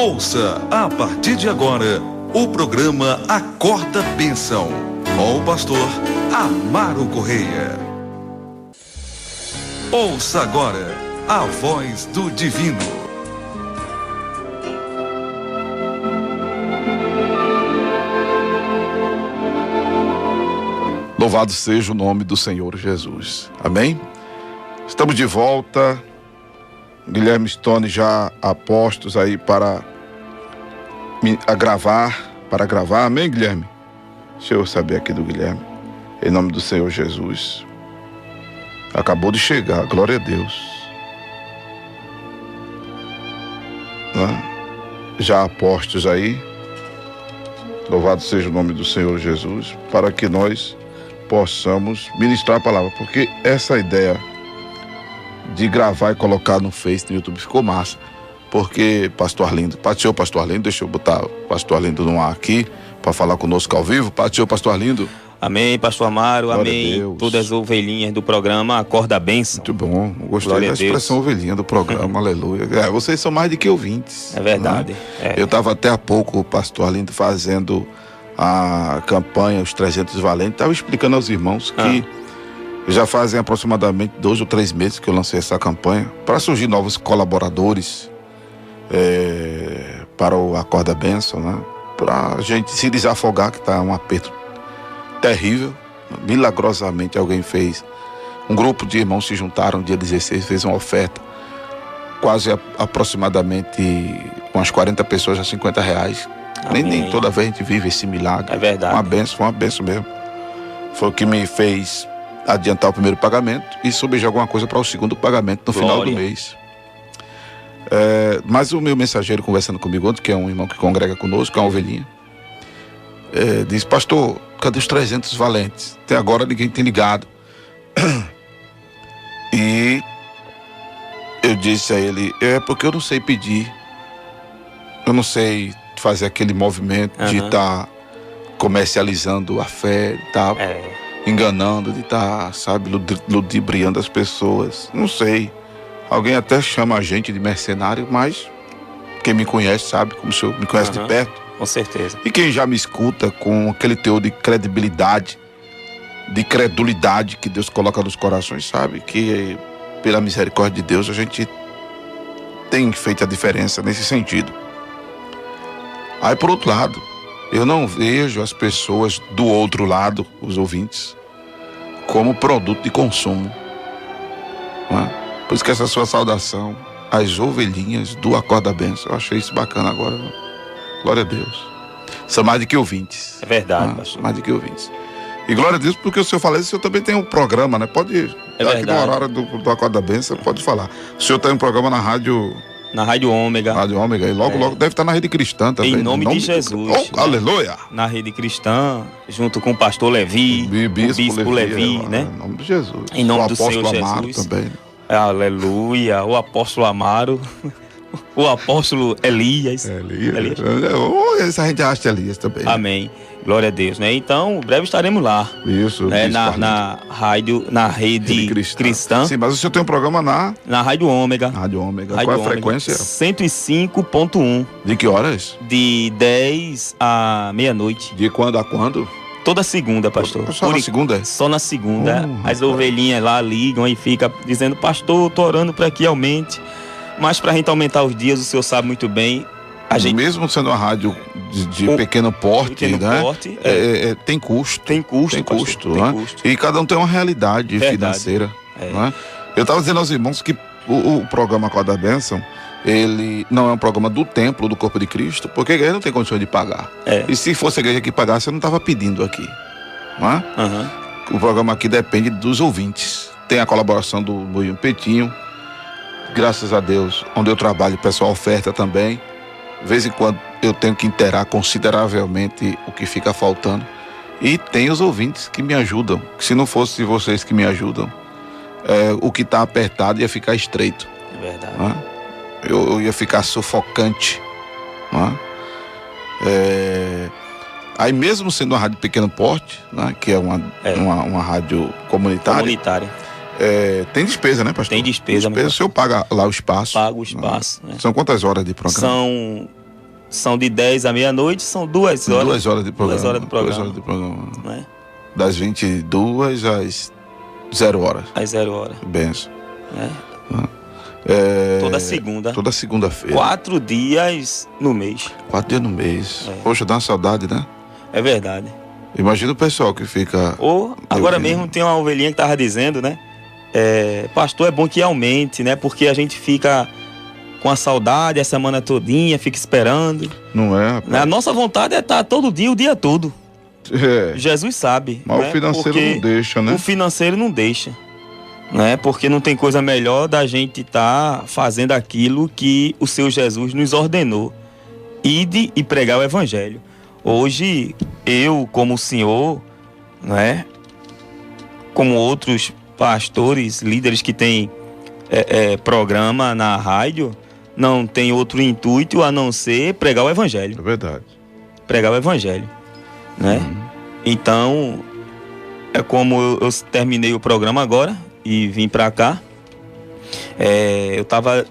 Ouça a partir de agora o programa Acorda Bênção, com o pastor Amaro Correia. Ouça agora a voz do divino. Louvado seja o nome do Senhor Jesus. Amém? Estamos de volta. Guilherme Stone já a postos aí para gravar. Amém, Guilherme? Deixa eu saber aqui do Guilherme. Em nome do Senhor Jesus. Acabou de chegar, glória a Deus. Já a postos aí. Louvado seja o nome do Senhor Jesus. Para que nós possamos ministrar a palavra, porque essa ideia de gravar e colocar no Face, no YouTube, ficou massa, porque Pastor Arlindo, pastor Arlindo, deixa eu botar o Pastor Arlindo no ar aqui, para falar conosco ao vivo. Pastor Arlindo. Amém, pastor Amaro, glória amém, todas as ovelhinhas do programa Acorda Bênção. Muito bom, gostei glória da expressão ovelhinha do programa, aleluia. Vocês são mais do que ouvintes. É verdade. Né? Eu estava até há pouco, pastor Arlindo, fazendo a campanha Os 300 Valentes, estava explicando aos irmãos que já fazem aproximadamente 2 ou 3 meses que eu lancei essa campanha, para surgir novos colaboradores para o Acorda Bênção, né? Para a gente se desafogar, que está um aperto terrível. Milagrosamente alguém fez, um grupo de irmãos se juntaram dia 16, fez uma oferta, quase aproximadamente umas 40 pessoas a R$50. Nem toda vez a gente vive esse milagre. É verdade. Foi uma benção mesmo. Foi o que me fez adiantar o primeiro pagamento e sobejar alguma coisa para o segundo pagamento no final do mês. Mas o meu mensageiro conversando comigo ontem, que é um irmão que congrega conosco, que é uma ovelhinha, disse: pastor, cadê os 300 valentes? Até agora ninguém tem ligado. E eu disse a ele: porque eu não sei pedir, eu não sei fazer aquele movimento de estar comercializando a fé, de estar enganando, de estar, sabe, ludibriando as pessoas. Não sei. Alguém até chama a gente de mercenário, mas quem me conhece sabe, como o senhor me conhece de perto. Com certeza. E quem já me escuta com aquele teor de credibilidade, de credulidade que Deus coloca nos corações, sabe que pela misericórdia de Deus a gente tem feito a diferença nesse sentido. Aí, por outro lado, eu não vejo as pessoas do outro lado, os ouvintes, como produto de consumo. Não é? Por isso que essa sua saudação às ovelhinhas do Acorda Bênção, eu achei isso bacana agora. Não? Glória a Deus. São mais do que ouvintes. É verdade, pastor. Mais do que ouvintes. E glória a Deus, porque o senhor fala isso, o senhor também tem um programa, né? Pode ir. Aqui no horário do Acorda Bênção, pode falar. O senhor tem um programa na rádio... Na Rádio Ômega. Rádio Ômega. E logo deve estar na Rede Cristã também. Em nome de Jesus. Né? Aleluia. Na Rede Cristã, junto com o pastor Levi, o Bispo Levi, né? Em nome de Jesus. Em nome do Senhor Amaro Jesus. Também. Aleluia. O apóstolo Amaro. O apóstolo Elias. Elias. Essa gente acha Elias também. Amém. Glória a Deus, né? Então, breve estaremos lá. Isso. Né? Na Rede Cristã. Sim, mas o senhor tem um programa na Rádio Ômega. Rádio Ômega. Qual é a frequência? 105.1. De que horas? De 10 à meia-noite. De quando a quando? Toda segunda, pastor. Só na segunda? Só na segunda. As ovelhinhas lá ligam e ficam dizendo: pastor, tô orando para que aumente. Mas pra gente aumentar os dias, o senhor sabe muito bem. Mesmo sendo uma rádio de pequeno porte, né? Tem custo. Tem custo, né? E cada um tem uma realidade financeira. Né? Eu estava dizendo aos irmãos que o programa Acorda Bênção, ele não é um programa do templo, do corpo de Cristo, porque a igreja não tem condições de pagar. E se fosse a igreja que pagasse, eu não estava pedindo aqui. Não é? O programa aqui depende dos ouvintes. Tem a colaboração do Moinho Petinho. Graças a Deus, onde eu trabalho, o pessoal oferta também. De vez em quando eu tenho que inteirar consideravelmente o que fica faltando. E tem os ouvintes que me ajudam. Se não fosse vocês que me ajudam, o que está apertado ia ficar estreito. É verdade. Eu ia ficar sufocante. Aí mesmo sendo uma rádio de pequeno porte, né, que é uma rádio comunitária. Tem despesa, né, pastor? Tem despesa. O senhor paga lá o espaço. Paga o espaço. São quantas horas de programa? São são de 10 à meia-noite, são 2 horas. 2 horas de programa. 2 horas do programa. 2 horas de programa. Não é? Das 22 às 0 horas. Às 0 horas. Benção. Toda segunda. Toda segunda-feira. 4 dias no mês. 4 dias no mês. Poxa, dá uma saudade, né? É verdade. Imagina o pessoal que fica... Agora mesmo tem uma ovelhinha que tava dizendo, né? Pastor, é bom que aumente, né? Porque a gente fica com a saudade a semana todinha, fica esperando. Não é, rapaz? A nossa vontade é estar todo dia, o dia todo. É. Jesus sabe. Mas né? o financeiro Porque não deixa, né? O financeiro não deixa. Né? Porque não tem coisa melhor da gente estar fazendo aquilo que o Senhor Jesus nos ordenou. Ide e pregar o evangelho. Hoje, eu, como o senhor, né? Como outros pastores, líderes que têm programa na rádio, não tem outro intuito a não ser pregar o evangelho. É verdade. Pregar o evangelho, né? Então, é como eu terminei o programa agora e vim para cá. Eu estava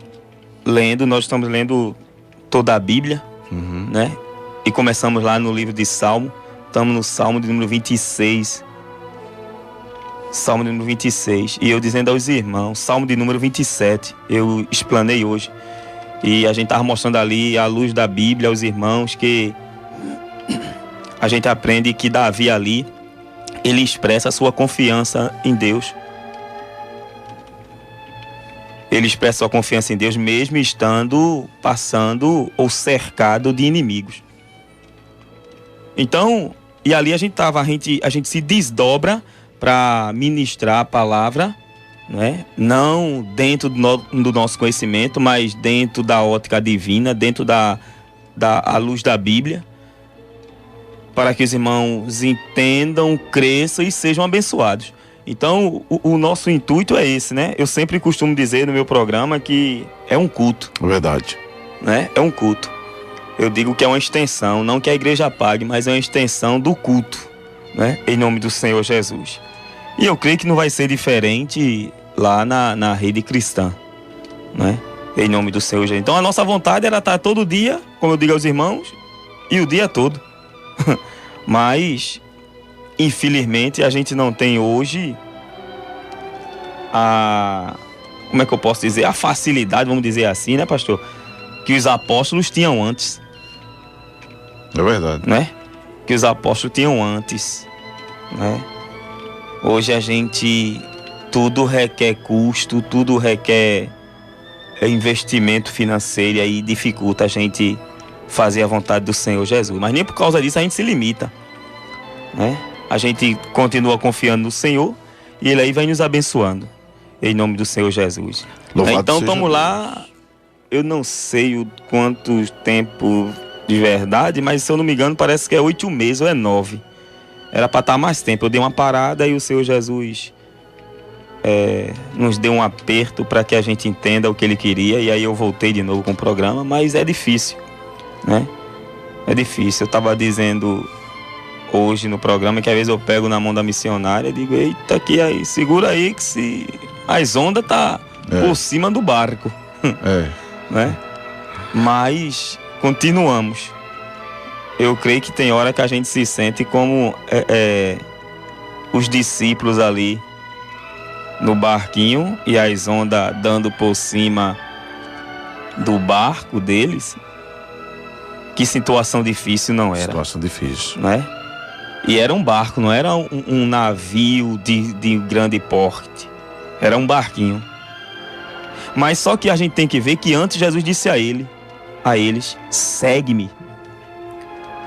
lendo, nós estamos lendo toda a Bíblia, né? E começamos lá no livro de Salmo. Estamos no Salmo de número 26. Salmo de número 26. E eu dizendo aos irmãos, Salmo de número 27. Eu explanei hoje. E a gente estava mostrando ali, à luz da Bíblia, aos irmãos, que a gente aprende que Davi ali, ele expressa a sua confiança em Deus. Ele expressa a sua confiança em Deus, mesmo passando ou cercado de inimigos. Então, e ali a gente se desdobra para ministrar a palavra, né? Não dentro do nosso conhecimento, mas dentro da ótica divina, dentro da luz da Bíblia, para que os irmãos entendam, cresçam e sejam abençoados. Então, o nosso intuito é esse, né? Eu sempre costumo dizer no meu programa que é um culto. Verdade. Né? É um culto. Eu digo que é uma extensão, não que a igreja pague, mas é uma extensão do culto, né? Em nome do Senhor Jesus. E eu creio que não vai ser diferente lá na rede cristã, né? Em nome do Senhor Jesus. Então a nossa vontade era estar todo dia, como eu digo aos irmãos, e o dia todo. Mas, infelizmente, a gente não tem hoje como é que eu posso dizer? A facilidade, vamos dizer assim, né, pastor? Que os apóstolos tinham antes. É verdade. Né? Que os apóstolos tinham antes, né? Hoje a gente, tudo requer custo, tudo requer investimento financeiro e aí dificulta a gente fazer a vontade do Senhor Jesus. Mas nem por causa disso a gente se limita, né? A gente continua confiando no Senhor e Ele aí vai nos abençoando, em nome do Senhor Jesus. Louvado então seja estamos lá, eu não sei o quanto tempo de verdade, mas se eu não me engano parece que é 8 meses ou é 9. Era para estar mais tempo. Eu dei uma parada e o Senhor Jesus nos deu um aperto para que a gente entenda o que Ele queria. E aí eu voltei de novo com o programa, mas é difícil, né? É difícil. Eu estava dizendo hoje no programa que às vezes eu pego na mão da missionária e digo, eita, aqui aí, segura aí que se as ondas tá por cima do barco. Né? Mas continuamos. Eu creio que tem hora que a gente se sente como os discípulos ali no barquinho e as ondas dando por cima do barco deles. Que situação difícil não era. Situação difícil. Né? E era um barco, não era um navio de grande porte. Era um barquinho. Mas só que a gente tem que ver que antes Jesus disse a eles, segue-me.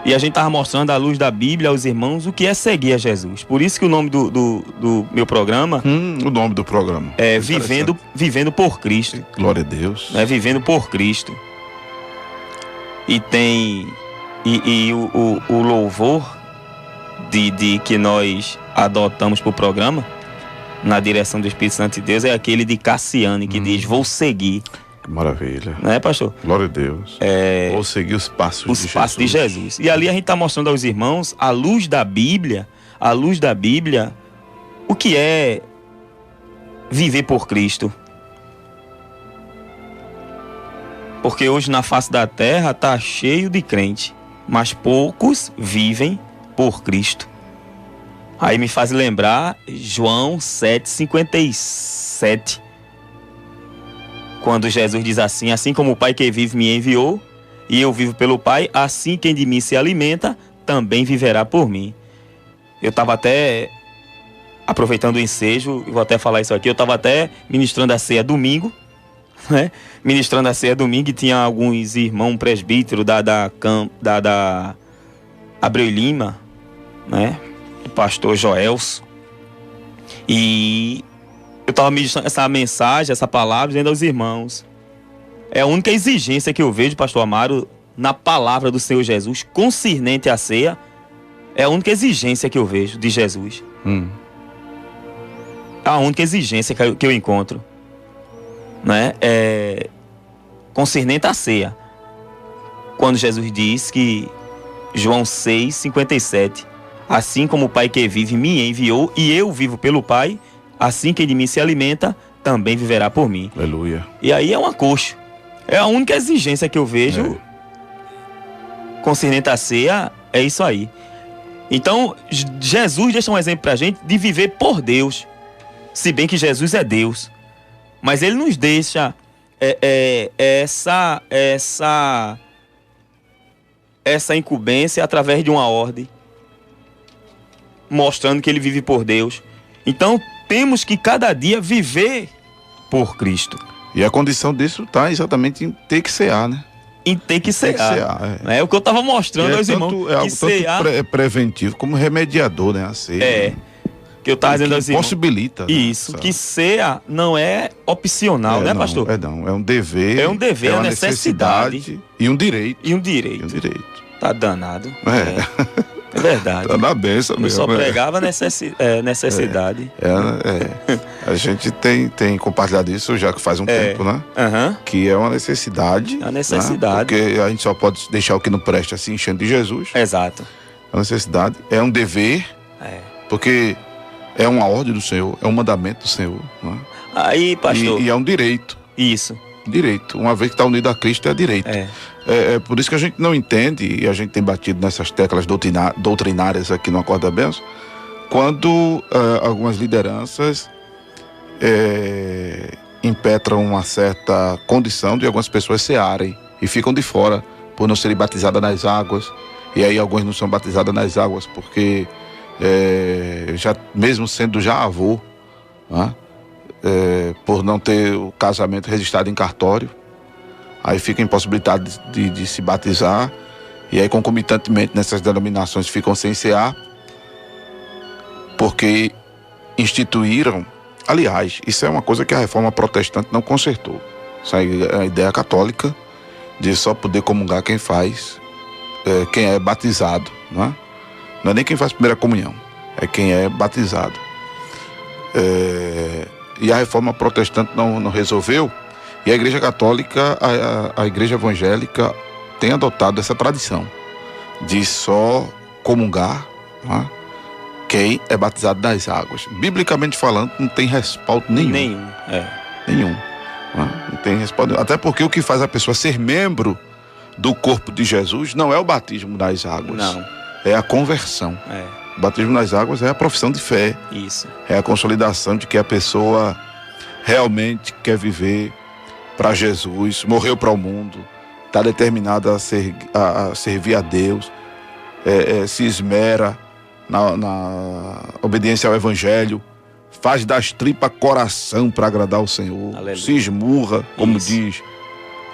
E a gente estava mostrando à luz da Bíblia aos irmãos o que é seguir a Jesus. Por isso que o nome do meu programa... O nome do programa. É Vivendo por Cristo. Glória a Deus. É Vivendo por Cristo. E tem... E o louvor de que nós adotamos para o programa, na direção do Espírito Santo de Deus, é aquele de Cassiane, que diz, vou seguir. Que maravilha. Não é, pastor? Glória a Deus. Vou seguir os passos de Jesus. E ali a gente está mostrando aos irmãos, à luz da Bíblia, o que é viver por Cristo. Porque hoje na face da terra está cheio de crente, mas poucos vivem por Cristo. Aí me faz lembrar João 7,57. Quando Jesus diz assim: assim como o Pai que vive me enviou, e eu vivo pelo Pai, assim quem de mim se alimenta, também viverá por mim. Eu estava até, aproveitando o ensejo, vou até falar isso aqui, eu estava até ministrando a ceia domingo, né? Ministrando a ceia domingo, e tinha alguns irmãos presbíteros da Abreu Lima, né? Do pastor Joelson. E eu estava ministrando essa mensagem, essa palavra, dizendo aos irmãos: é a única exigência que eu vejo, pastor Amaro, na palavra do Senhor Jesus, concernente à ceia, é a única exigência que eu vejo de Jesus. A única exigência que eu encontro, né? Concernente à ceia. Quando Jesus diz que, João 6,57, assim como o Pai que vive me enviou, e eu vivo pelo Pai, assim que de mim se alimenta, também viverá por mim. Aleluia. E aí é um acocho. É a única exigência que eu vejo concernente à ceia, é isso aí. Então, Jesus deixa um exemplo pra gente de viver por Deus. Se bem que Jesus é Deus. Mas ele nos deixa essa incumbência através de uma ordem, mostrando que ele vive por Deus. Então, temos que cada dia viver por Cristo. E a condição disso está exatamente em ter que cear, né? Em ter que cear. É o que eu estava mostrando aos irmãos. É algo tanto preventivo como remediador, né? A ceia. Que eu estava dizendo aos irmãos. Possibilita. Isso, que ceia não é opcional, né, pastor? É um dever. É um dever, é uma necessidade. E um direito. E um direito. Tá danado. É verdade. Tá na benção mesmo. Eu só pregava necessidade. A gente tem compartilhado isso já que faz um tempo, né? Que é uma necessidade. A necessidade. Né? Porque a gente só pode deixar o que não presta assim, enchendo de Jesus. Exato. É uma necessidade, é um dever. Porque é uma ordem do Senhor, é um mandamento do Senhor. Né? Aí, pastor. E é um direito. Isso. Direito. Uma vez que está unido a Cristo, é direito. É por isso que a gente não entende, e a gente tem batido nessas teclas doutrinárias aqui no Acorda da Bênção, quando algumas lideranças impetram uma certa condição de algumas pessoas cearem e ficam de fora por não serem batizadas nas águas. E aí alguns não são batizadas nas águas porque, já, mesmo sendo já avô, né? Por não ter o casamento registrado em cartório, aí fica impossibilitado de se batizar, e aí concomitantemente nessas denominações ficam sem cear, porque instituíram, aliás, isso é uma coisa que a reforma protestante não consertou, isso é a ideia católica de só poder comungar quem é batizado, não é nem quem faz primeira comunhão, é quem é batizado. E a reforma protestante não resolveu, e a Igreja Católica, a Igreja Evangélica tem adotado essa tradição de só comungar, né, quem é batizado nas águas. Biblicamente falando, não tem respaldo nenhum. Nenhum. Não tem respaldo. Até porque o que faz a pessoa ser membro do corpo de Jesus não é o batismo nas águas. Não. É a conversão. O batismo nas águas é a profissão de fé. Isso. É a consolidação de que a pessoa realmente quer viver para Jesus, morreu para o mundo, está determinada a servir a Deus, se esmera na obediência ao Evangelho, faz das tripas coração para agradar o Senhor. Aleluia. Se esmurra,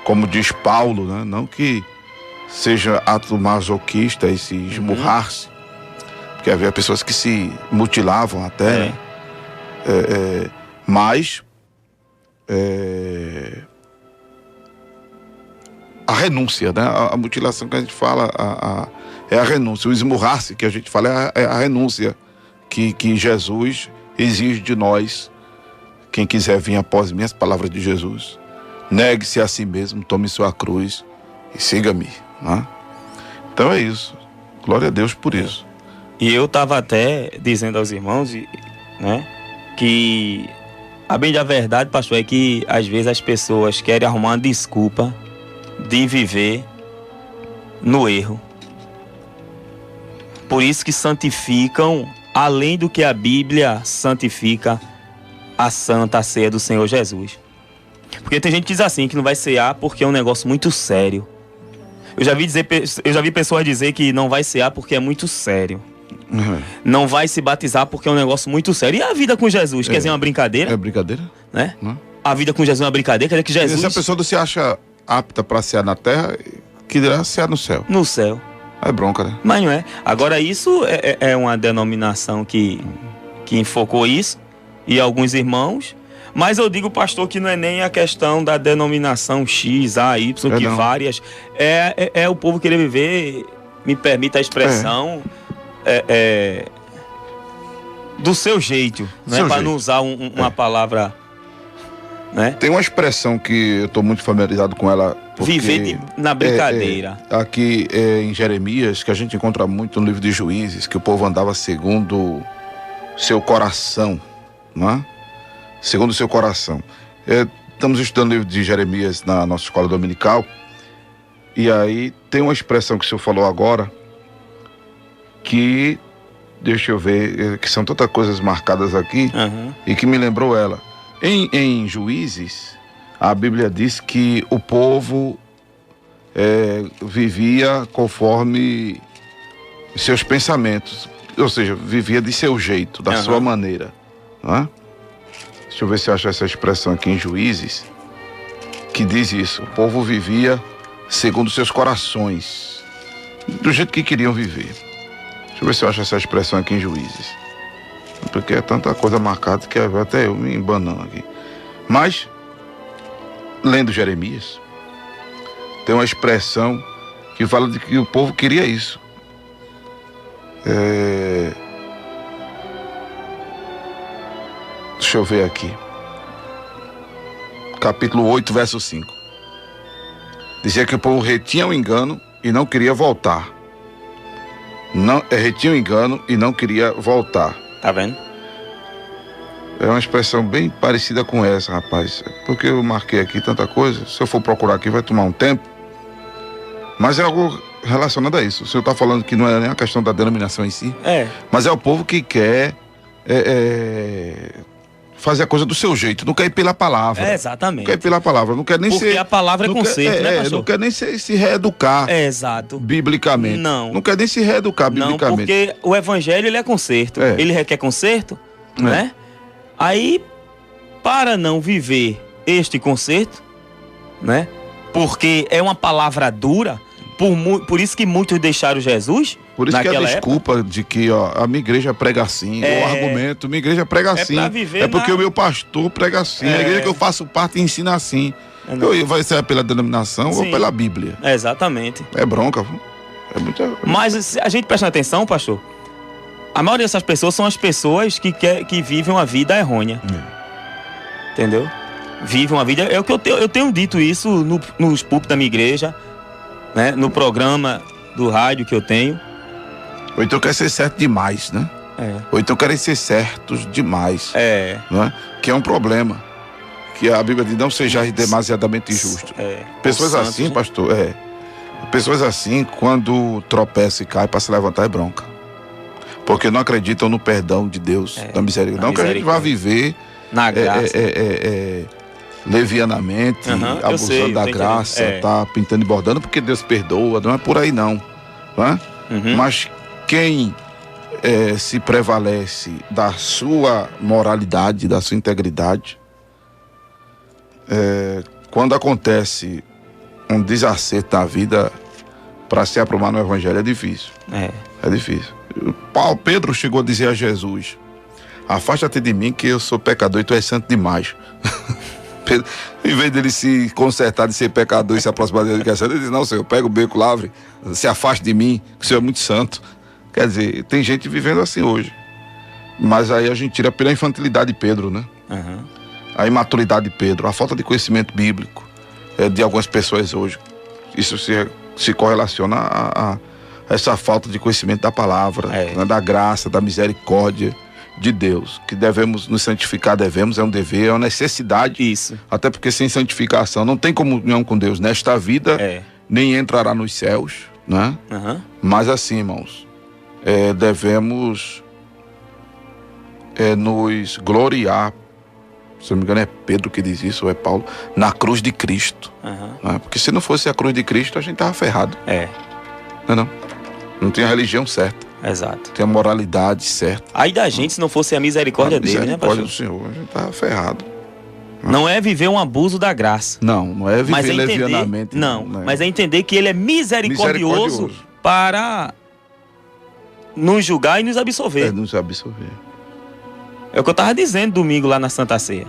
como diz Paulo, né? Não que seja ato masoquista e se esmurrar-se, porque havia pessoas que se mutilavam até, mas a renúncia, né? A mutilação que a gente fala é a renúncia. O esmurrar-se que a gente fala é a renúncia que Jesus exige de nós. Quem quiser vir após mim, as palavras de Jesus, negue-se a si mesmo, tome sua cruz e siga-me, né? Então é isso. Glória a Deus por isso. E eu estava até dizendo aos irmãos, né, que a bem da verdade, pastor, é que às vezes as pessoas querem arrumar uma desculpa de viver no erro. Por isso que santificam, além do que a Bíblia santifica, a Santa Ceia do Senhor Jesus. Porque tem gente que diz assim, que não vai cear porque é um negócio muito sério. Eu já vi pessoas dizer que não vai cear porque é muito sério. Não vai se batizar porque é um negócio muito sério. E a vida com Jesus? Quer dizer, uma brincadeira? É brincadeira? Né? A vida com Jesus é uma brincadeira? Quer dizer que Jesus... E se a pessoa não se acha apta para cear na terra, que dirá cear no céu? No céu. É bronca, né? Mas não é. Agora, isso é uma denominação que enfocou isso, e alguns irmãos. Mas eu digo, pastor, que não é nem a questão da denominação X, A, Y, que várias. É o povo querer viver, me permita a expressão, do seu jeito, né? Para não usar uma palavra, né? Tem uma expressão que eu estou muito familiarizado com ela. Viver na brincadeira. Aqui em Jeremias, que a gente encontra muito no livro de Juízes, que o povo andava segundo seu coração, não é? Segundo o seu coração. Estamos estudando o livro de Jeremias na nossa escola dominical, e aí tem uma expressão que o senhor falou agora, que, deixa eu ver, que são tantas coisas marcadas aqui, e que me lembrou ela. Em Juízes, a Bíblia diz que o povo vivia conforme seus pensamentos, ou seja, vivia de seu jeito, da sua maneira, não é? Deixa eu ver se eu acho essa expressão aqui em Juízes, que diz isso: o povo vivia segundo seus corações, do jeito que queriam viver. Deixa eu ver se eu acho essa expressão aqui em Juízes, porque é tanta coisa marcada que até eu me embanando aqui. Mas, lendo Jeremias, tem uma expressão que fala de que o povo queria isso. Deixa eu ver aqui. Capítulo 8, verso 5. Dizia que o povo retinha o engano e não queria voltar. Retinha o engano e não queria voltar. Tá vendo? É uma expressão bem parecida com essa, rapaz. Porque eu marquei aqui tanta coisa. Se eu for procurar aqui vai tomar um tempo. Mas é algo relacionado a isso. O senhor está falando que não é nem a questão da denominação em si. Mas é o povo que quer fazer a coisa do seu jeito. Não quer ir pela palavra. Exatamente. Não quer ir pela palavra. Não quer nem Porque a palavra é conserto, né, pastor? Não quer nem se reeducar. Exato. Biblicamente. Não quer nem se reeducar biblicamente. Não, porque o evangelho, ele é conserto. Ele requer conserto, né? Aí, para não viver este conserto, né? Porque é uma palavra dura, por isso que muitos deixaram Jesus. Por isso que a desculpa de que a minha igreja prega assim, o argumento, minha igreja prega assim. É porque o meu pastor prega assim, a igreja que eu faço parte ensina assim. Vai ser pela denominação ou pela Bíblia. Exatamente. É bronca. Mas se a gente presta atenção, pastor, a maioria dessas pessoas são as pessoas que vivem uma vida errônea. Entendeu? Vivem uma vida... É o que eu tenho dito isso nos púlpitos da minha igreja, né? No programa do rádio que eu tenho. Ou então quer ser certo demais, né? Ou então querem ser certos demais. Né? Que é um problema. Que a Bíblia diz: não sejais demasiadamente injusto. Pessoas Santos, assim, né? pastor, pessoas assim, quando tropeça e cai, para se levantar é bronca. Porque não acreditam no perdão de Deus, na misericórdia. Não que a gente vá viver na graça. Levianamente, abusando da graça, tá pintando e bordando, porque Deus perdoa, não é por aí não. Mas quem se prevalece da sua moralidade, da sua integridade, quando acontece um desacerto na vida, para se aprumar no evangelho é difícil. É difícil. Pedro chegou a dizer a Jesus: afasta-te de mim que eu sou pecador e tu és santo demais. Pedro, em vez dele se consertar de ser pecador e se aproximar de Deus que é santo, ele diz: não, Senhor, pega o beco, lavre, se afaste de mim, que o Senhor é muito santo. Quer dizer, tem gente vivendo assim hoje. Mas aí a gente tira pela infantilidade de Pedro, né? A imaturidade de Pedro, a falta de conhecimento bíblico de algumas pessoas hoje. Isso se correlaciona a essa falta de conhecimento da palavra, né, da graça, da misericórdia, de Deus, que devemos nos santificar, é um dever, é uma necessidade. Isso. Até porque sem santificação não tem comunhão com Deus nesta vida, nem entrará nos céus, né? Mas assim, irmãos, devemos nos gloriar, se não me engano é Pedro que diz isso, ou é Paulo, na cruz de Cristo. Né? Porque se não fosse a cruz de Cristo, a gente estava ferrado. Não tinha a religião certa. Exato. Tem a moralidade certa. Aí da gente, se não fosse a misericórdia dele, né, pastor? A misericórdia do Senhor, a gente tá ferrado. Não é viver um abuso da graça. Não é viver levianamente. Mas é entender que ele é misericordioso para nos julgar e nos absolver. Nos absolver. É o que eu estava dizendo domingo lá na Santa Ceia.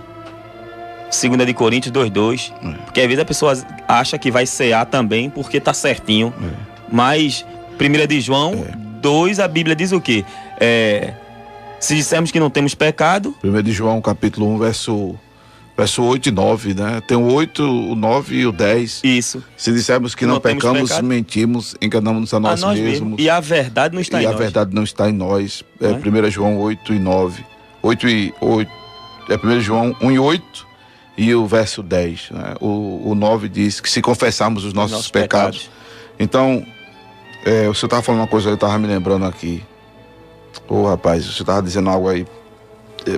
2 de Coríntios 2:2. Porque às vezes a pessoa acha que vai cear também porque tá certinho. Mas 1 de João 2, a Bíblia diz o quê? Se dissermos que não temos pecado... 1 de João, capítulo 1, verso 8 e 9, né? Tem o 8, o 9 e o 10. Isso. Se dissermos que não pecamos, mentimos, enganamos a nós mesmos. E a verdade não está em nós. E a verdade não está em nós. 1 João 8 e 9. 8 e 8. 1 João 1 e 8 e o verso 10. Né? O 9 diz que se confessarmos os nossos pecados. Então, o senhor estava falando uma coisa, eu estava me lembrando aqui. Rapaz, o senhor estava dizendo algo aí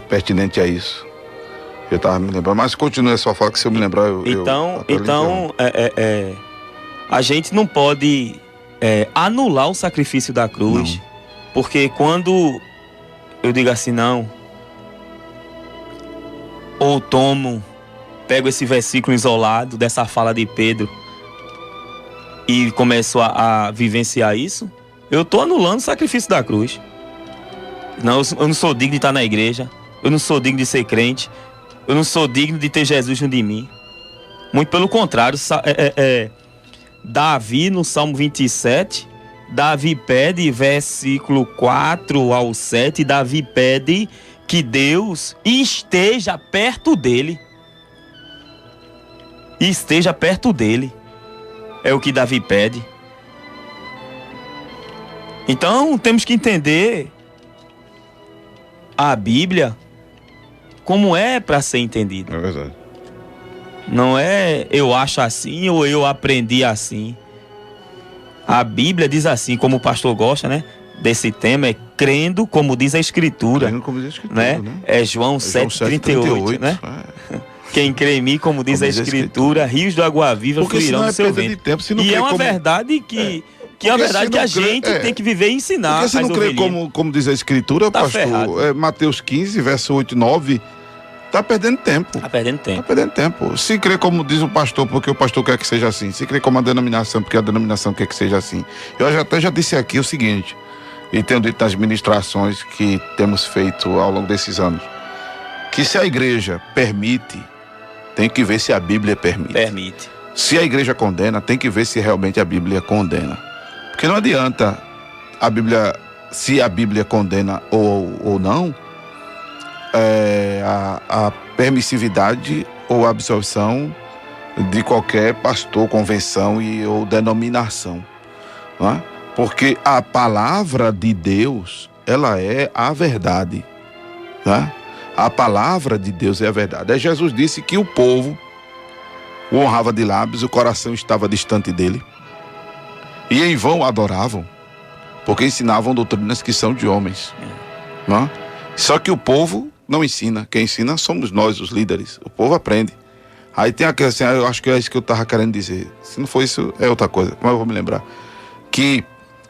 pertinente a isso. Eu estava me lembrando, mas continue a sua fala, que se eu me lembrar, a gente não pode anular o sacrifício da cruz, porque quando eu digo assim, ou pego esse versículo isolado dessa fala de Pedro e começo a vivenciar isso, eu estou anulando o sacrifício da cruz. Eu não sou digno de estar na igreja, eu não sou digno de ser crente, eu não sou digno de ter Jesus junto de mim. Muito pelo contrário, Davi, no Salmo 27, Davi pede, versículo 4 ao 7, Davi pede que Deus esteja perto dele. Esteja perto dele. É o que Davi pede. Então, temos que entender a Bíblia como é para ser entendido. É verdade. Não é eu acho assim ou eu aprendi assim. A Bíblia diz assim, como o pastor gosta, né? Desse tema, crendo como diz a Escritura. Crendo como diz a Escritura, né? É João 7,38, né? Quem crê em mim, como diz a Escritura, rios de água viva fluirão do seu ventre. E é uma verdade que é uma verdade que a gente tem que viver e ensinar. Porque se não crê como diz a Escritura, pastor, Mateus 15, verso 8 e 9, tá perdendo tempo. Tá perdendo tempo. Se crê como diz o pastor, porque o pastor quer que seja assim. Se crê como a denominação, porque a denominação quer que seja assim. Eu até já disse aqui o seguinte, e tenho dito nas ministrações que temos feito ao longo desses anos, que se a igreja permite, tem que ver se a Bíblia permite. Se a igreja condena, tem que ver se realmente a Bíblia condena. Porque não adianta se a Bíblia condena ou não, a permissividade ou a absorção de qualquer pastor, convenção ou denominação. Não é? Porque a palavra de Deus, ela é a verdade. Né? A palavra de Deus é a verdade. Aí Jesus disse que o povo o honrava de lábios, o coração estava distante dele. E em vão adoravam, porque ensinavam doutrinas que são de homens. Não? Só que o povo não ensina. Quem ensina somos nós, os líderes. O povo aprende. Aí tem aquela assim, eu acho que é isso que eu estava querendo dizer. Se não for isso, é outra coisa. Mas eu vou me lembrar. Que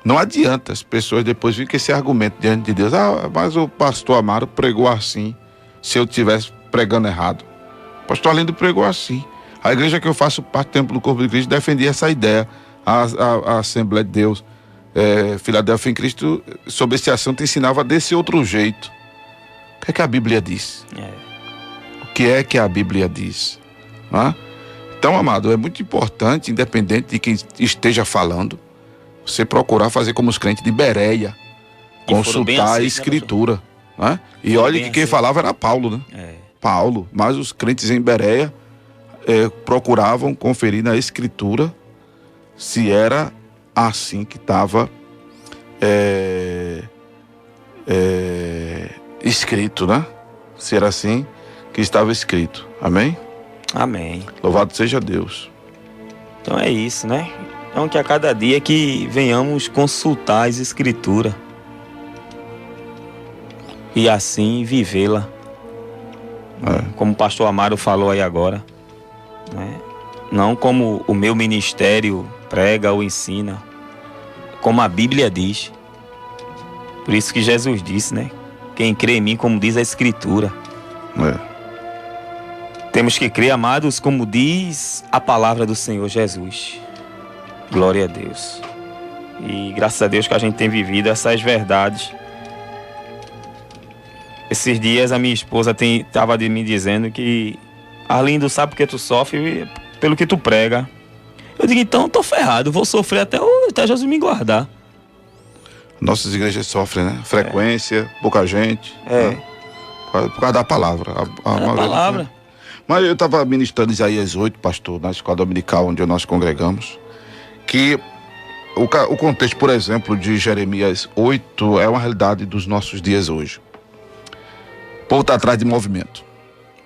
não adianta as pessoas depois virem com esse argumento diante de Deus. Mas o pastor Amaro pregou assim, se eu estivesse pregando errado. O pastor Alindo pregou assim. A igreja que eu faço parte do Templo do Corpo de Cristo defendia essa ideia. A Assembleia de Deus, Filadélfia em Cristo, sobre esse assunto, ensinava desse outro jeito. O que é que a Bíblia diz? O que é que a Bíblia diz? Então, amado, é muito importante, independente de quem esteja falando, você procurar fazer como os crentes de Bereia, consultar a Escritura. Né? E olha que quem falava era Paulo, né? Paulo, mas os crentes em Bereia procuravam conferir na Escritura se era assim que estava escrito, né? Se era assim que estava escrito. Amém? Amém. Louvado seja Deus. Então é isso, né? Então que a cada dia que venhamos consultar as Escrituras e assim vivê-la. Como o pastor Amaro falou aí agora, né? Não como o meu ministério prega ou ensina, como a Bíblia diz. Por isso que Jesus disse, né? Quem crê em mim, como diz a Escritura. Temos que crer, amados, como diz a palavra do Senhor Jesus. Glória a Deus. E graças a Deus que a gente tem vivido essas verdades. Esses dias a minha esposa estava me dizendo que Arlindo, sabe porque tu sofre? Pelo que tu prega. Eu digo, então eu tô ferrado, vou sofrer até Jesus me guardar. Nossas igrejas sofrem, né? Frequência, pouca gente. Né? Por causa da palavra. A palavra. Mas eu estava ministrando Isaías 8, pastor, na escola dominical onde nós congregamos, que o contexto, por exemplo, de Jeremias 8 é uma realidade dos nossos dias hoje. O povo está atrás de movimento.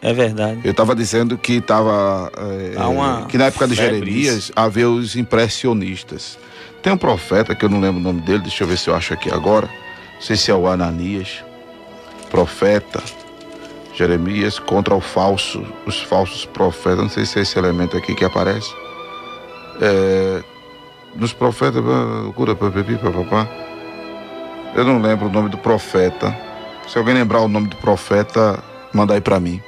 É verdade. Eu estava dizendo que que na época de Jeremias havia os impressionistas. Tem um profeta que eu não lembro o nome dele, deixa eu ver se eu acho aqui agora. Não sei se é o Ananias. Profeta Jeremias contra os falsos profetas. Não sei se é esse elemento aqui que aparece. Nos profetas, eu não lembro o nome do profeta. Se alguém lembrar o nome do profeta, manda aí para mim.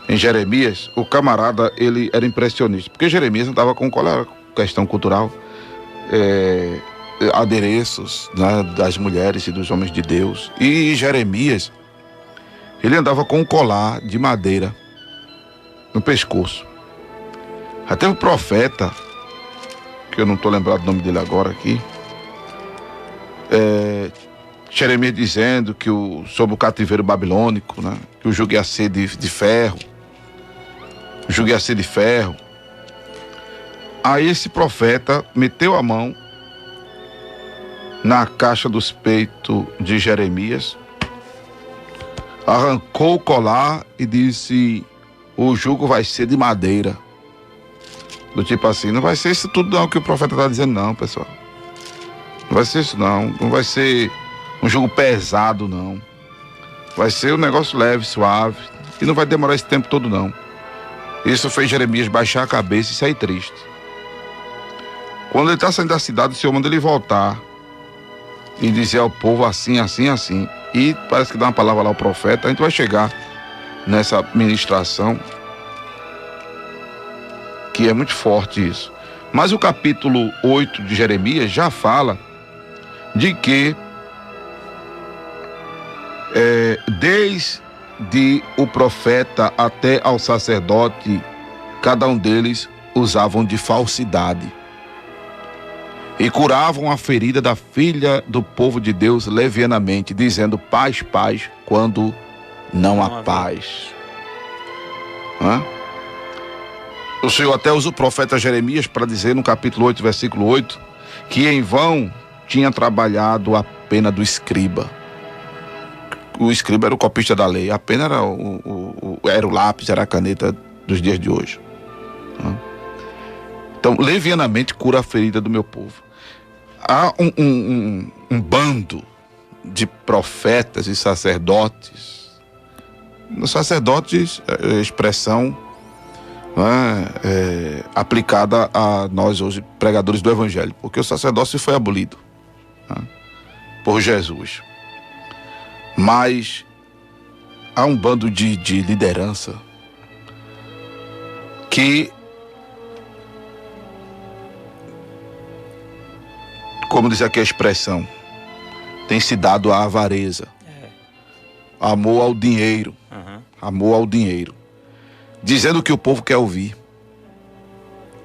Em Jeremias, o camarada, ele era impressionista, porque Jeremias não estava com questão cultural, adereços, né, das mulheres e dos homens de Deus. E Jeremias, ele andava com um colar de madeira no pescoço. Até o profeta, que eu não estou lembrado o nome dele agora aqui, Jeremias dizendo que sobre o cativeiro babilônico, né, que o jugo ia ser de ferro. O jugo ia ser de ferro. Aí esse profeta meteu a mão na caixa dos peitos de Jeremias, arrancou o colar e disse: o jugo vai ser de madeira. Do tipo assim, não vai ser isso tudo não que o profeta está dizendo não, pessoal. Não vai ser isso não. Não vai ser um jugo pesado não. Vai ser um negócio leve, suave. E não vai demorar esse tempo todo não. Isso fez Jeremias baixar a cabeça e sair triste. Quando ele está saindo da cidade, o Senhor manda ele voltar e dizer ao povo assim, assim, assim. E parece que dá uma palavra lá ao profeta. A gente vai chegar nessa ministração, que é muito forte isso. Mas o capítulo 8 de Jeremias já fala de que desde o profeta até ao sacerdote, cada um deles usavam de falsidade e curavam a ferida da filha do povo de Deus levianamente, dizendo paz, paz, quando não há paz. O Senhor até usa o profeta Jeremias para dizer no capítulo 8, versículo 8, que em vão tinha trabalhado a pena do escriba. O escriba era o copista da lei, a pena era o lápis, era a caneta dos dias de hoje. Então, levianamente cura a ferida do meu povo. Há um bando de profetas e sacerdotes. Os sacerdotes é expressão aplicada a nós hoje, pregadores do Evangelho, porque o sacerdócio foi abolido por Jesus. Mas há um bando de liderança que, como diz aqui a expressão, tem se dado à avareza, amor ao dinheiro, amor ao dinheiro, dizendo que o povo quer ouvir.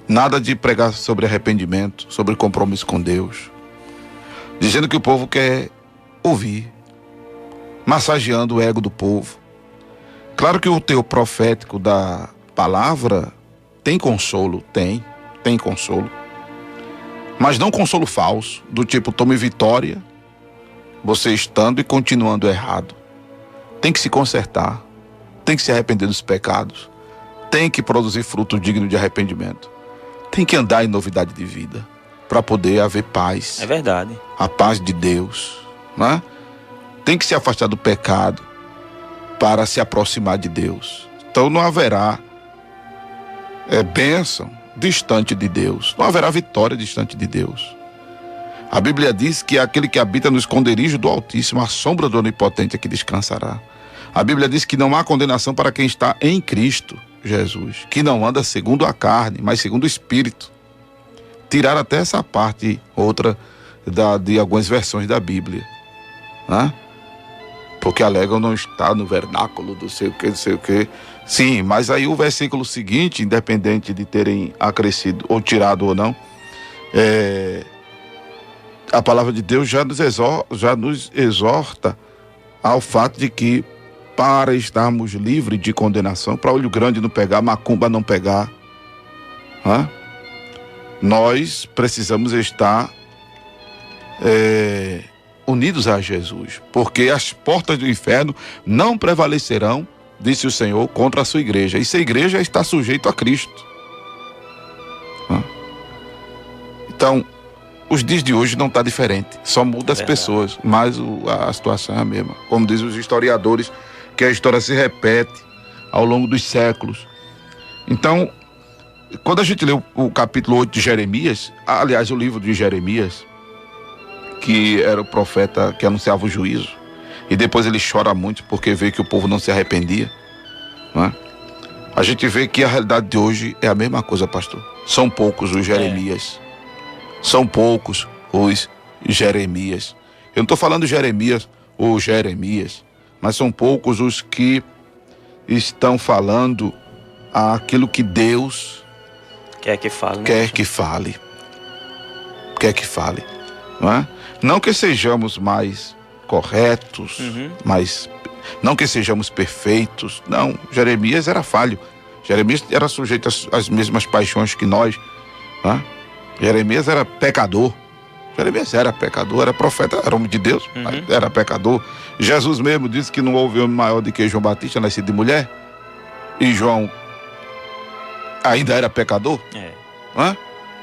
Nada de pregar sobre arrependimento, sobre compromisso com Deus, dizendo que o povo quer ouvir, massageando o ego do povo. Claro que o teu profético da palavra tem consolo, tem consolo, mas não consolo falso, do tipo tome vitória, você estando e continuando errado. tem que se consertar, tem que se arrepender dos pecados, tem que produzir fruto digno de arrependimento, tem que andar em novidade de vida, para poder haver paz. É verdade. A paz de Deus, né? Tem que se afastar do pecado para se aproximar de Deus. Então não haverá bênção distante de Deus, não haverá vitória distante de Deus. A Bíblia diz que aquele que habita no esconderijo do Altíssimo, a sombra do Onipotente é que descansará. A Bíblia diz que não há condenação para quem está em Cristo Jesus, que não anda segundo a carne, mas segundo o Espírito. Tirar até essa parte, outra, de algumas versões da Bíblia, né? Porque alegam não estar no vernáculo do sei o que. Sim, mas aí o versículo seguinte, independente de terem acrescido ou tirado ou não, a palavra de Deus já nos exorta ao fato de que, para estarmos livres de condenação, para olho grande não pegar, macumba não pegar, né? Nós precisamos estar unidos a Jesus, porque as portas do inferno não prevalecerão, disse o Senhor, contra a sua igreja. E se a igreja está sujeita a Cristo. Então, os dias de hoje não está diferente, só muda as pessoas, mas a situação é a mesma. Como dizem os historiadores, que a história se repete ao longo dos séculos. Então, quando a gente lê o capítulo 8 de Jeremias, aliás, o livro de Jeremias, que era o profeta que anunciava o juízo, e depois ele chora muito porque vê que o povo não se arrependia, não é? A gente vê que a realidade de hoje é a mesma coisa, pastor. São poucos os Jeremias. São poucos os Jeremias. Eu não estou falando Jeremias ou Jeremias, mas são poucos os que estão falando aquilo que Deus quer que fale, né? Quer que fale, não é? Não que sejamos mais corretos, não que sejamos perfeitos, não. Jeremias era falho. Jeremias era sujeito às mesmas paixões que nós, não é? Jeremias era pecador. Jeremias era pecador, era profeta, era homem de Deus, mas era pecador. Jesus mesmo disse que não houve homem maior do que João Batista, nascido de mulher. E João ainda era pecador. Não é?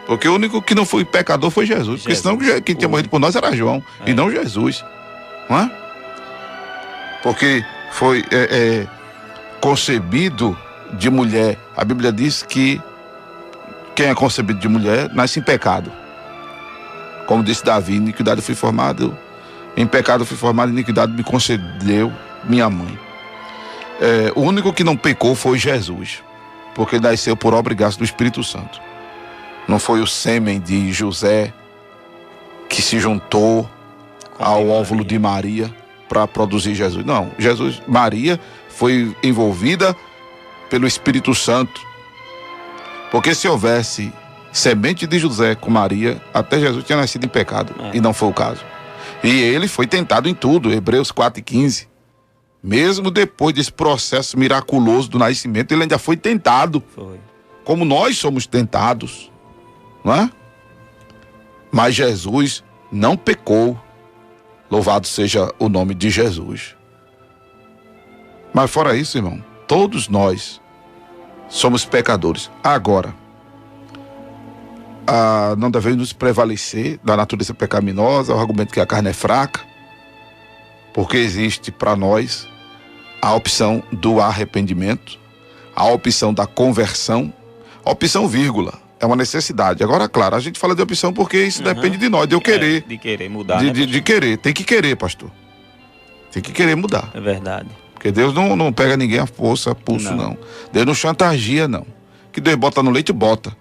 Porque o único que não foi pecador foi Jesus. Porque senão quem tinha morrido por nós era João, e não Jesus. Não é? Porque foi concebido de mulher. A Bíblia diz que quem é concebido de mulher nasce em pecado. Como disse Davi, iniquidade fui formado, em pecado fui formado, iniquidade me concedeu minha mãe. O único que não pecou foi Jesus, porque ele nasceu por obra e graça do Espírito Santo. Não foi o sêmen de José que se juntou ao óvulo de Maria para produzir Jesus. Não, Maria foi envolvida pelo Espírito Santo. Porque se houvesse semente de José com Maria, até Jesus tinha nascido em pecado, e não foi o caso. E ele foi tentado em tudo, Hebreus 4:15. Mesmo depois desse processo miraculoso do nascimento, ele ainda foi tentado. Foi. Como nós somos tentados, não é? Mas Jesus não pecou. Louvado seja o nome de Jesus. Mas fora isso, irmão, todos nós somos pecadores. Agora, não devemos nos prevalecer da natureza pecaminosa, o argumento que a carne é fraca, porque existe para nós a opção do arrependimento, a opção da conversão, a opção vírgula, é uma necessidade. Agora, claro, a gente fala de opção porque isso depende de nós, de eu querer. De querer mudar, de querer, tem que querer, pastor. Tem que querer mudar. É verdade. Porque Deus não pega ninguém a força, a pulso, não. Deus não chantageia, não. Que Deus bota no leite, bota.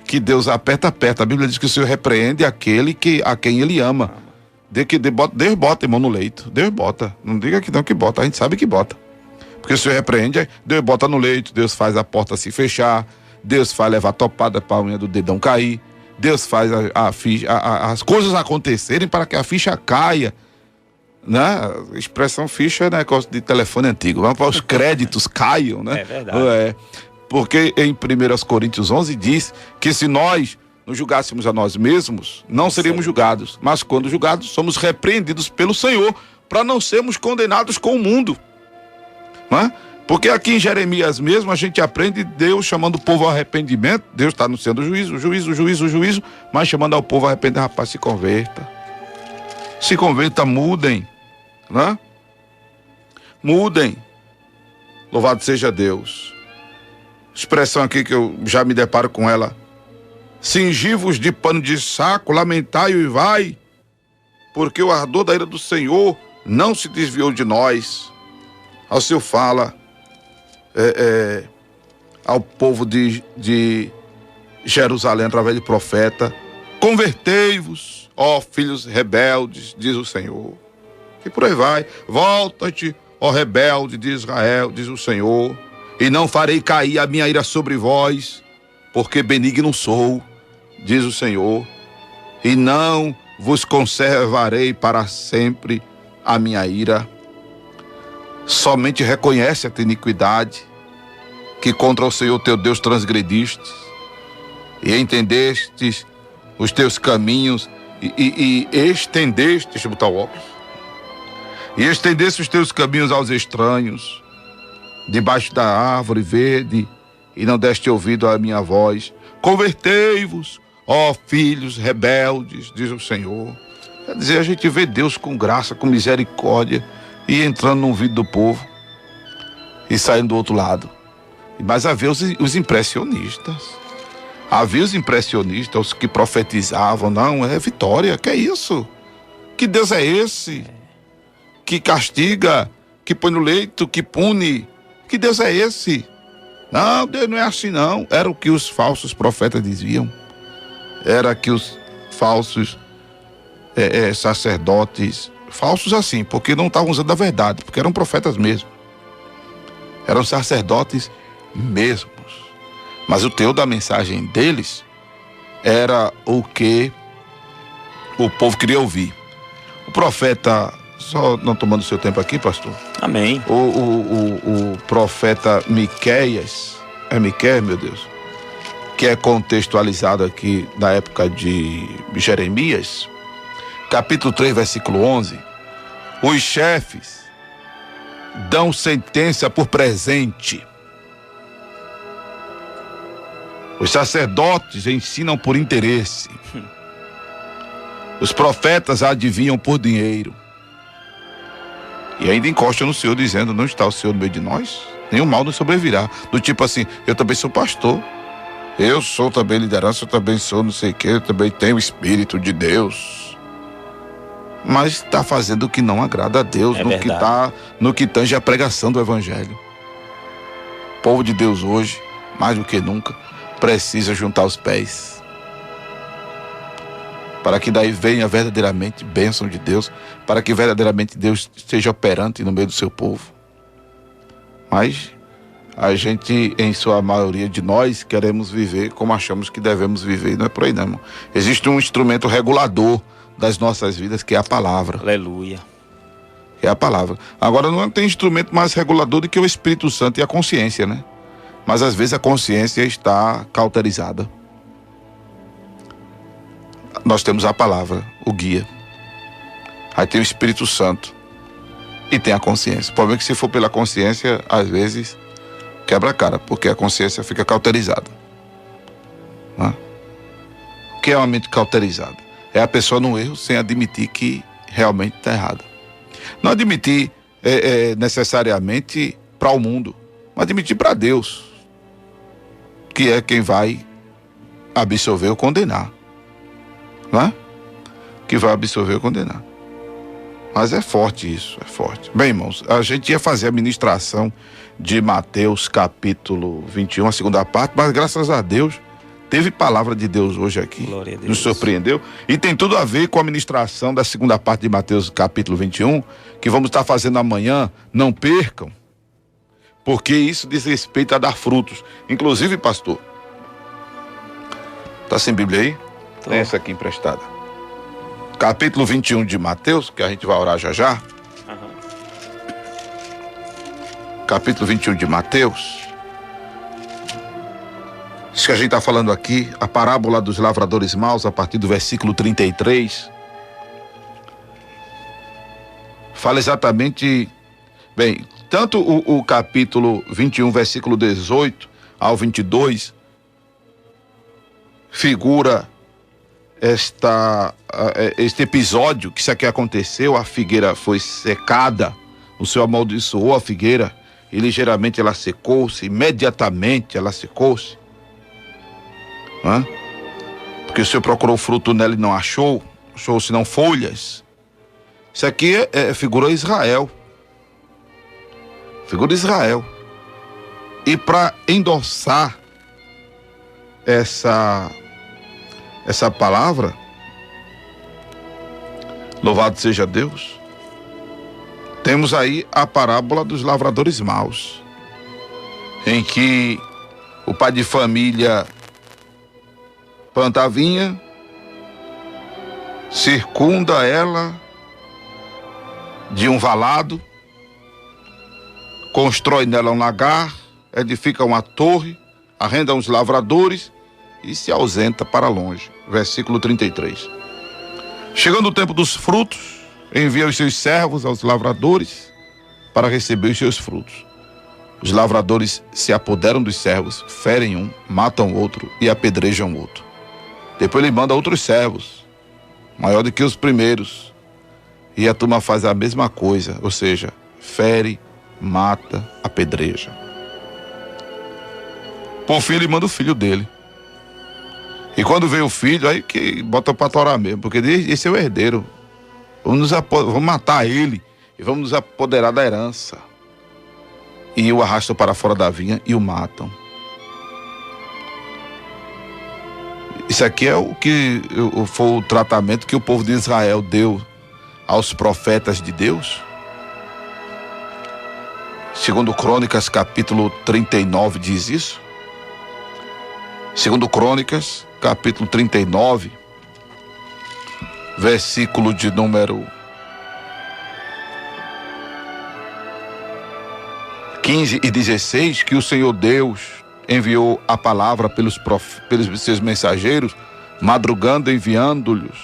Que Deus aperta. A Bíblia diz que o Senhor repreende aquele a quem Ele ama. Deus bota, irmão, no leito. Deus bota. Não diga que não que bota, a gente sabe que bota. Porque o Senhor repreende, Deus bota no leito, Deus faz a porta se fechar, Deus faz levar topada para a unha do dedão cair, Deus faz as coisas acontecerem para que a ficha caia. Né? Expressão ficha é negócio de telefone antigo, vamos para os créditos caiam, né? É verdade. Porque em 1 Coríntios 11 diz que se nós nos julgássemos a nós mesmos, não seríamos julgados, mas quando julgados, somos repreendidos pelo Senhor, para não sermos condenados com o mundo. não é? Porque aqui em Jeremias mesmo a gente aprende Deus chamando o povo ao arrependimento. Deus está anunciando o juízo, mas chamando ao povo ao arrependimento. Rapaz, se converta, mudem, né? Mudem. Louvado seja Deus. Expressão aqui que eu já me deparo com ela: cingi-vos de pano de saco, lamentai e vai, porque o ardor da ira do Senhor não se desviou de nós. Ao Senhor fala ao povo de Jerusalém através de profeta: convertei-vos, ó filhos rebeldes, diz o Senhor. E por aí vai: volta-te, ó rebelde de Israel, diz o Senhor, e não farei cair a minha ira sobre vós, porque benigno sou, diz o Senhor, e não vos conservarei para sempre a minha ira. Somente reconhece a tua iniquidade, que contra o Senhor teu Deus transgredistes, e entendestes os teus caminhos, e estendeste, deixa eu botar o óculos, e estendeste os teus caminhos aos estranhos, debaixo da árvore verde, e não deste ouvido à minha voz. Convertei-vos, ó filhos rebeldes, diz o Senhor. Quer dizer, a gente vê Deus com graça, com misericórdia, e entrando no ouvido do povo e saindo do outro lado. Mas havia os impressionistas. Havia os impressionistas, os que profetizavam: não, é vitória, que é isso? Que Deus é esse? Que castiga, que põe no leito, que pune. Que Deus é esse? Não, Deus não é assim não. Era o que os falsos profetas diziam. Era que os falsos sacerdotes, falsos assim, porque não estavam usando a verdade, porque eram profetas mesmo. Eram sacerdotes mesmos. Mas o teor da mensagem deles era o que o povo queria ouvir. O profeta, só não tomando seu tempo aqui, pastor. Amém. O profeta Miqueias, é Miqueias, meu Deus, que é contextualizado aqui na época de Jeremias, capítulo 3, versículo 11, os chefes dão sentença por presente. Os sacerdotes ensinam por interesse. Os profetas adivinham por dinheiro. E ainda encosta no Senhor dizendo: não está o Senhor no meio de nós? Nenhum mal nos sobrevirá. Do tipo assim: eu também sou pastor, eu sou também liderança, eu também sou não sei o que, eu também tenho o Espírito de Deus. Mas está fazendo o que não agrada a Deus, no que tange a pregação do Evangelho. O povo de Deus hoje, mais do que nunca, precisa juntar os pés, para que daí venha verdadeiramente bênção de Deus, para que verdadeiramente Deus esteja operante no meio do seu povo. Mas a gente, em sua maioria de nós, queremos viver como achamos que devemos viver, e não é por aí não, irmão. Existe um instrumento regulador das nossas vidas, que é a palavra. Aleluia. É a palavra. Agora, não tem instrumento mais regulador do que o Espírito Santo e a consciência, né? Mas às vezes a consciência está cauterizada. Nós temos a palavra, o guia. Aí tem o Espírito Santo e tem a consciência. O problema é que se for pela consciência, às vezes quebra a cara, porque a consciência fica cauterizada. Né? O que é uma mente cauterizada? É a pessoa no erro sem admitir que realmente está errada. Não admitir necessariamente para o mundo, mas admitir para Deus, que é quem vai absolver ou condenar. Né? Que vai absolver ou condenar. Mas é forte isso, é forte. Bem, irmãos, a gente ia fazer a ministração de Mateus capítulo 21, a segunda parte, mas graças a Deus teve palavra de Deus hoje aqui. Glória a Deus. Nos surpreendeu. E tem tudo a ver com a ministração da segunda parte de Mateus capítulo 21, que vamos estar fazendo amanhã. Não percam, porque isso diz respeito a dar frutos. Inclusive, pastor, tá sem Bíblia aí? Tem essa aqui emprestada. Capítulo 21 de Mateus, que a gente vai orar já já. Capítulo 21 de Mateus. Isso que a gente está falando aqui, a parábola dos lavradores maus, a partir do versículo 33. Fala exatamente, bem, tanto o capítulo 21, versículo 18 ao 22, figura este episódio que isso aqui aconteceu. A figueira foi secada, o Senhor amaldiçoou a figueira e ligeiramente ela secou-se, imediatamente ela secou-se, porque o Senhor procurou fruto nela e não achou senão folhas. Isso aqui figura Israel, e para endossar essa palavra, louvado seja Deus, temos aí a parábola dos lavradores maus, em que o pai de família planta a vinha, circunda ela de um valado, constrói nela um lagar, edifica uma torre, arrenda uns lavradores e se ausenta para longe. Versículo 33. Chegando o tempo dos frutos, envia os seus servos aos lavradores para receber os seus frutos. Os lavradores se apoderam dos servos, ferem um, matam outro e apedrejam outro. Depois ele manda outros servos, maior do que os primeiros, e a turma faz a mesma coisa, ou seja, fere, mata, apedreja. Por fim ele manda o filho dele. E quando vem o filho, aí que bota pra torar mesmo, porque esse é o herdeiro. Vamos matar ele e vamos nos apoderar da herança. E o arrastam para fora da vinha e o matam. Isso aqui é foi o tratamento que o povo de Israel deu aos profetas de Deus. Segundo Crônicas, capítulo 39, diz isso. Segundo Crônicas, capítulo 39, versículo de número 15 e 16, que o Senhor Deus enviou a palavra pelos seus mensageiros, madrugando, enviando-lhes,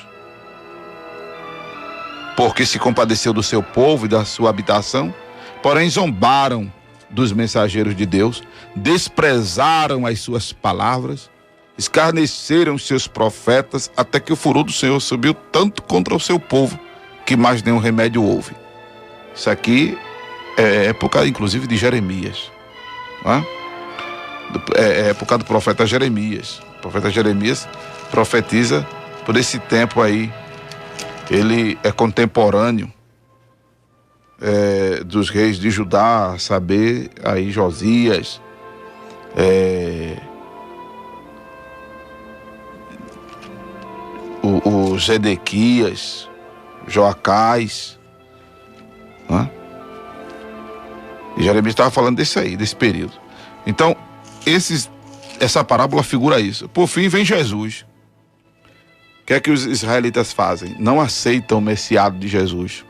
porque se compadeceu do seu povo e da sua habitação. Porém zombaram dos mensageiros de Deus, desprezaram as suas palavras, escarneceram os seus profetas, até que o furor do Senhor subiu tanto contra o seu povo, que mais nenhum remédio houve. Isso aqui é época, inclusive, de Jeremias, não é? É época do profeta Jeremias. O profeta Jeremias profetiza por esse tempo aí. Ele é contemporâneo dos reis de Judá, a saber, aí Josias, o Zedequias, Joacás, né? E Jeremias estava falando desse período. Então, essa parábola figura isso. Por fim, vem Jesus. O que é que os israelitas fazem? Não aceitam o messiado de Jesus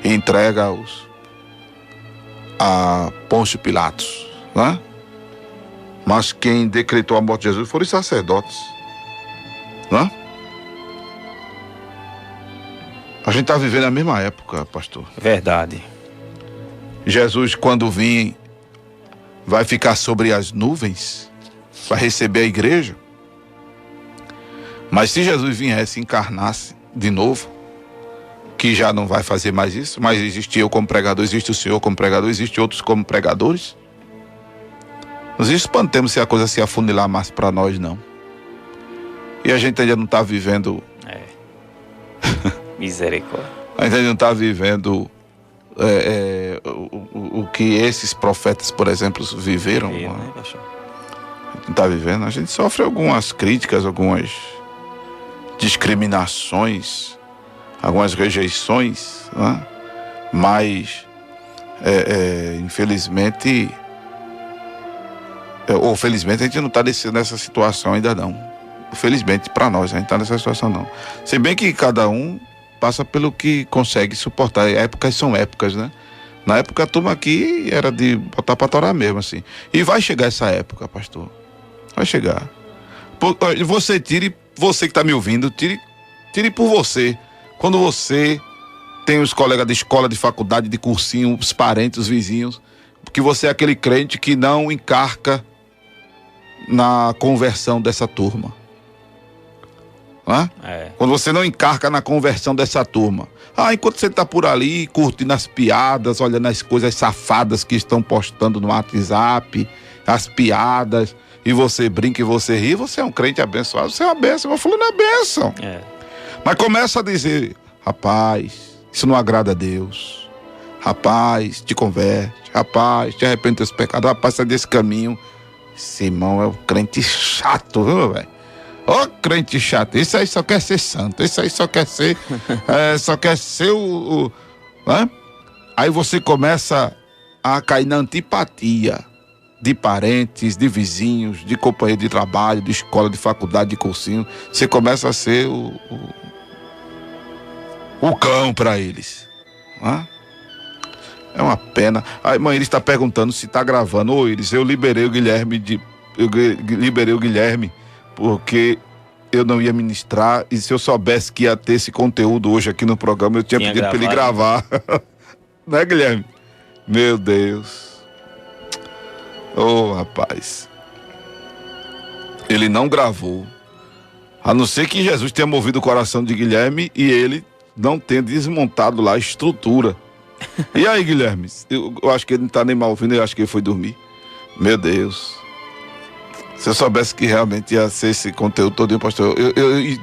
e entrega-os a Pôncio Pilatos, né? Mas quem decretou a morte de Jesus foram os sacerdotes, né? A gente está vivendo a mesma época, pastor. Verdade. Jesus, quando vir, vai ficar sobre as nuvens, vai receber a igreja. Mas se Jesus viesse, encarnasse de novo, que já não vai fazer mais isso, mas existe eu como pregador, existe o Senhor como pregador, existe outros como pregadores. Nos espantemos se a coisa se afunilar mais para nós, não. E a gente ainda não está vivendo... Misericórdia. A gente ainda não está vivendo o que esses profetas, por exemplo, viveram. Né, a gente não está vivendo. A gente sofre algumas críticas, algumas discriminações, algumas rejeições, né? Mas infelizmente ou felizmente a gente não está nessa situação ainda não. Felizmente para nós a gente está nessa situação não. Se bem que cada um passa pelo que consegue suportar. Épocas são épocas, né? Na época a turma aqui era de botar pra torar mesmo, assim. E vai chegar essa época, pastor. Vai chegar. Você que está me ouvindo, tire por você. Quando você tem os colegas de escola, de faculdade, de cursinho, os parentes, os vizinhos, porque você é aquele crente que não encarca na conversão dessa turma. Quando você não encarca na conversão dessa turma. Enquanto você está por ali curtindo as piadas, olhando as coisas safadas que estão postando no WhatsApp, as piadas, e você brinca e você ri, você é um crente abençoado, você é uma bênção. Eu falo, não é bênção. Mas começa a dizer, rapaz, isso não agrada a Deus. Rapaz, te converte. Rapaz, te arrepende dos teus pecados. Rapaz, sai desse caminho. Esse irmão é um crente chato, viu, velho? Crente chato. Esse aí só quer ser santo. Esse aí só quer ser... só quer ser né? Aí você começa a cair na antipatia de parentes, de vizinhos, de companheiro de trabalho, de escola, de faculdade, de cursinho. Você começa a ser o cão para eles. Né? É uma pena. Aí, mãe, ele está perguntando se está gravando. Ô, Iris, eu liberei o Guilherme porque eu não ia ministrar, e se eu soubesse que ia ter esse conteúdo hoje aqui no programa, eu tinha pedido para ele gravar. Né, Guilherme? Meu Deus. Rapaz. Ele não gravou. A não ser que Jesus tenha movido o coração de Guilherme e ele não tenha desmontado lá a estrutura. E aí, Guilherme? Eu acho que ele não tá nem mal ouvindo, eu acho que ele foi dormir. Meu Deus. Se eu soubesse que realmente ia ser esse conteúdo todo, pastor,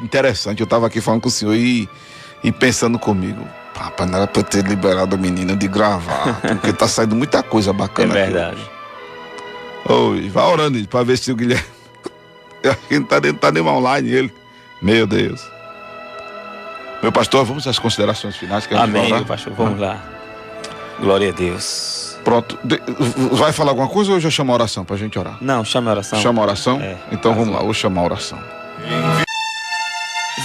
interessante, eu tava aqui falando com o senhor e pensando comigo, rapaz, não era pra eu ter liberado o menino de gravar, porque tá saindo muita coisa bacana. É verdade. Vai orando pra ver se o Guilherme, eu acho que ele não tá nem online, ele. Meu Deus. Meu pastor, vamos às considerações finais. Que Amém, meu pastor, vamos lá. Glória a Deus. Pronto, vai falar alguma coisa ou eu já chamo a oração pra gente orar? Não, chama a oração. Chama a oração? Então vamos lá, vou chamar a oração.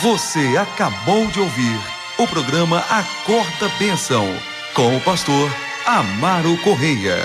Você acabou de ouvir o programa Acorda Bênção, com o pastor Amaro Correia.